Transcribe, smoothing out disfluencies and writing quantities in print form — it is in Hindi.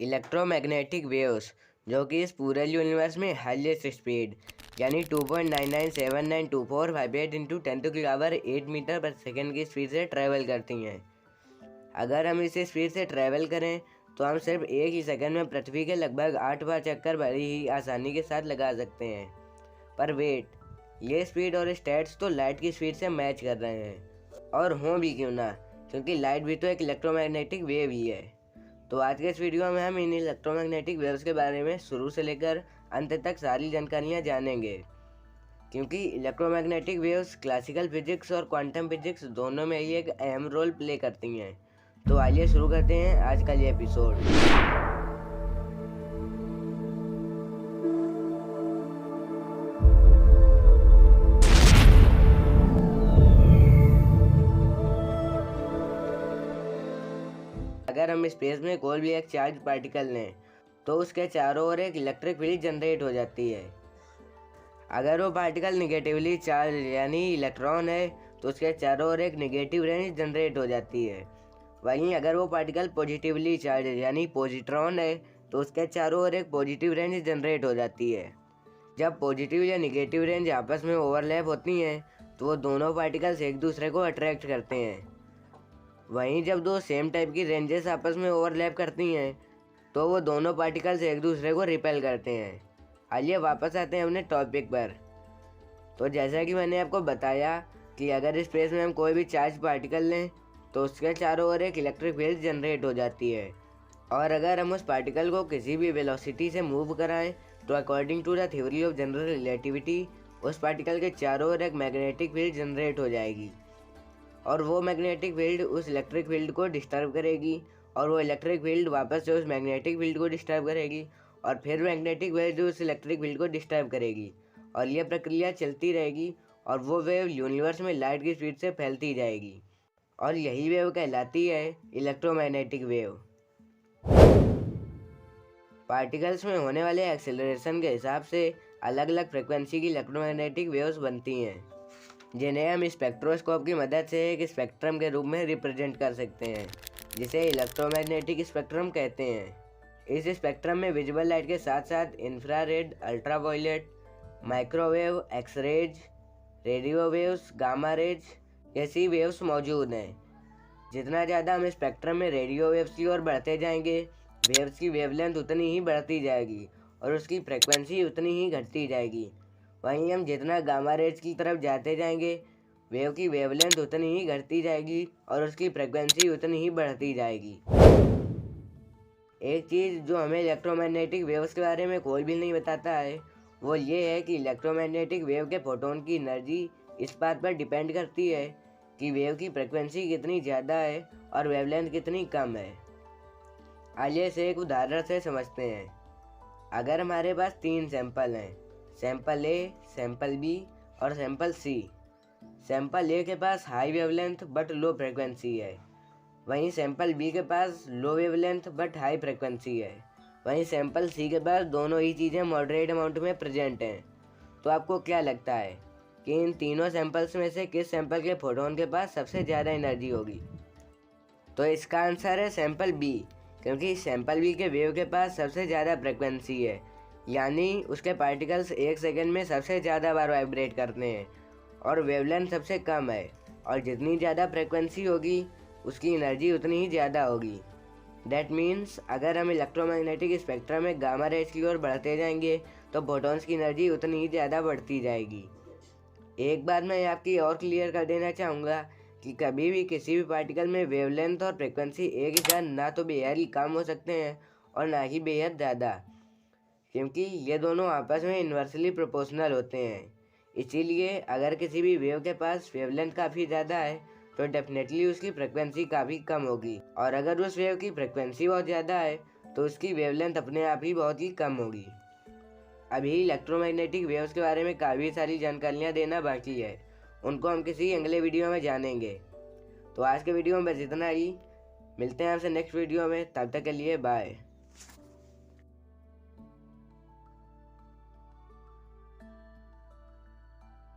इलेक्ट्रोमैग्नेटिक वेव्स जो कि इस पूरे यूनिवर्स में हाईएस्ट स्पीड यानी 2.99792458 इंटू 10⁸ मीटर पर सेकेंड की स्पीड से ट्रैवल करती हैं। अगर हम इस स्पीड से ट्रैवल करें तो हम सिर्फ एक ही सेकंड में पृथ्वी के लगभग 8 बार चक्कर बड़ी ही आसानी के साथ लगा सकते हैं। पर वेट, ये स्पीड और स्टैट्स तो लाइट की स्पीड से मैच कर रहे हैं, और हों भी क्यों ना, क्योंकि लाइट भी तो एक इलेक्ट्रोमैग्नेटिक वेव ही है। तो आज के इस वीडियो में हम इन इलेक्ट्रोमैग्नेटिक वेव्स के बारे में शुरू से लेकर अंत तक सारी जानकारियाँ जानेंगे, क्योंकि इलेक्ट्रोमैग्नेटिक वेव्स क्लासिकल फिजिक्स और क्वांटम फिजिक्स दोनों में ही एक अहम रोल प्ले करती हैं। तो आइए शुरू करते हैं आज का ये एपिसोड। अगर हम स्पेस में कोई भी एक चार्ज पार्टिकल लें तो उसके चारों ओर एक इलेक्ट्रिक फील्ड जनरेट हो जाती है। अगर वो पार्टिकल निगेटिवली चार्ज यानी इलेक्ट्रॉन है तो उसके चारों ओर एक नेगेटिव रेंज जनरेट हो जाती है। वहीं अगर वो पार्टिकल पॉजिटिवली चार्ज यानी पॉजिट्रॉन है तो उसके चारों ओर एक पॉजिटिव रेंज जनरेट हो जाती है। जब पॉजिटिव या निगेटिव रेंज आपस में ओवरलैप होती हैं तो वो दोनों पार्टिकल्स एक दूसरे को अट्रैक्ट करते हैं। वहीं जब दो सेम टाइप की रेंजेस आपस में ओवरलैप करती हैं तो वो दोनों पार्टिकल्स एक दूसरे को रिपेल करते हैं। आइए वापस आते हैं अपने टॉपिक पर। तो जैसा कि मैंने आपको बताया कि अगर स्पेस में हम कोई भी चार्ज पार्टिकल लें तो उसके चारों ओर एक इलेक्ट्रिक फील्ड जनरेट हो जाती है, और अगर हम उस पार्टिकल को किसी भी वेलोसिटी से मूव कराएं तो according to the theory of general relativity उस पार्टिकल के चारों ओर एक मैग्नेटिक फील्ड जनरेट हो जाएगी, और वो मैग्नेटिक फील्ड उस इलेक्ट्रिक फील्ड को डिस्टर्ब करेगी, और वो इलेक्ट्रिक फील्ड वापस से उस मैग्नेटिक फील्ड को डिस्टर्ब करेगी, और फिर मैग्नेटिक फील्ड उस इलेक्ट्रिक फील्ड को डिस्टर्ब करेगी, और यह प्रक्रिया चलती रहेगी, और वो वेव यूनिवर्स में लाइट की स्पीड से फैलती जाएगी, और यही वेव कहलाती है इलेक्ट्रोमैग्नेटिक वेव। पार्टिकल्स में होने वाले एक्सेलरेशन के हिसाब से अलग अलग फ्रिक्वेंसी की इलेक्ट्रोमैग्नेटिक वेव्स बनती हैं, जिन्हें हम स्पेक्ट्रोस्कोप की मदद से एक स्पेक्ट्रम के रूप में रिप्रेजेंट कर सकते हैं, जिसे इलेक्ट्रोमैग्नेटिक स्पेक्ट्रम कहते हैं। इस स्पेक्ट्रम में विजिबल लाइट के साथ साथ infrared, ultraviolet, microwave, x-rays, radio waves, gamma rays जैसी वेव्स मौजूद हैं। जितना ज़्यादा हम स्पेक्ट्रम में रेडियो वेव्स की ओर बढ़ते जाएंगे, वेव्स की वेवलेंथ उतनी ही बढ़ती जाएगी और उसकी फ्रिक्वेंसी उतनी ही घटती जाएगी। वहीं हम जितना गामा रेज की तरफ जाते जाएंगे, वेव की वेवलेंथ उतनी ही घटती जाएगी और उसकी फ्रिक्वेंसी उतनी ही बढ़ती जाएगी। एक चीज़ जो हमें इलेक्ट्रोमैग्नेटिक वेव्स के बारे में कोई भी नहीं बताता है वो ये है कि इलेक्ट्रोमैग्नेटिक वेव के फोटोन की एनर्जी इस बात पर डिपेंड करती है कि वेव की फ्रिक्वेंसी कितनी ज़्यादा है और वेवलेंथ कितनी कम है। आइए इसे एक उदाहरण से समझते हैं। अगर हमारे पास 3 सैंपल हैं, सैंपल ए, सैंपल बी और सैंपल सी। सैंपल ए के पास high wavelength but low frequency है, वहीं सैंपल बी के पास low wavelength but high frequency है, वहीं सैंपल सी के पास दोनों ही चीज़ें मॉडरेट अमाउंट में प्रेजेंट हैं। तो आपको क्या लगता है कि इन तीनों सैंपल्स में से किस सैंपल के फोटोन के पास सबसे ज़्यादा एनर्जी होगी? तो इसका आंसर है सैंपल बी, क्योंकि सैंपल बी के वेव के पास सबसे ज़्यादा फ्रिक्वेंसी है, यानी उसके पार्टिकल्स एक सेकंड में सबसे ज़्यादा बार वाइब्रेट करते हैं, और वेवलेंथ सबसे कम है, और जितनी ज़्यादा फ्रिक्वेंसी होगी उसकी एनर्जी उतनी ही ज़्यादा होगी। दैट मीन्स अगर हम इलेक्ट्रोमैग्नेटिक स्पेक्ट्रम में गामा रेज की ओर बढ़ते जाएंगे तो फोटॉन्स की एनर्जी उतनी ही ज़्यादा बढ़ती जाएगी। एक बात मैं आपकी और क्लियर कर देना चाहूँगा कि कभी भी किसी भी पार्टिकल में वेवलेंथ और फ्रिक्वेंसी एक ही साथ ना तो बेहद ही कम हो सकते हैं और ना ही बेहद ज़्यादा, क्योंकि ये दोनों आपस में इन्वर्सली प्रोपोर्शनल होते हैं। इसीलिए अगर किसी भी वेव के पास वेवलेंथ काफ़ी ज़्यादा है तो डेफिनेटली उसकी फ्रिक्वेंसी काफ़ी कम होगी, और अगर उस वेव की फ्रिक्वेंसी बहुत ज़्यादा है तो उसकी वेवलेंथ अपने आप ही बहुत ही कम होगी। अभी इलेक्ट्रोमैग्नेटिक वेव्स के बारे में काफ़ी सारी जानकारियाँ देना बाकी है, उनको हम किसी अगले वीडियो में जानेंगे। तो आज के वीडियो में बस इतना ही, मिलते हैं आपसे नेक्स्ट वीडियो में, तब तक के लिए बाय।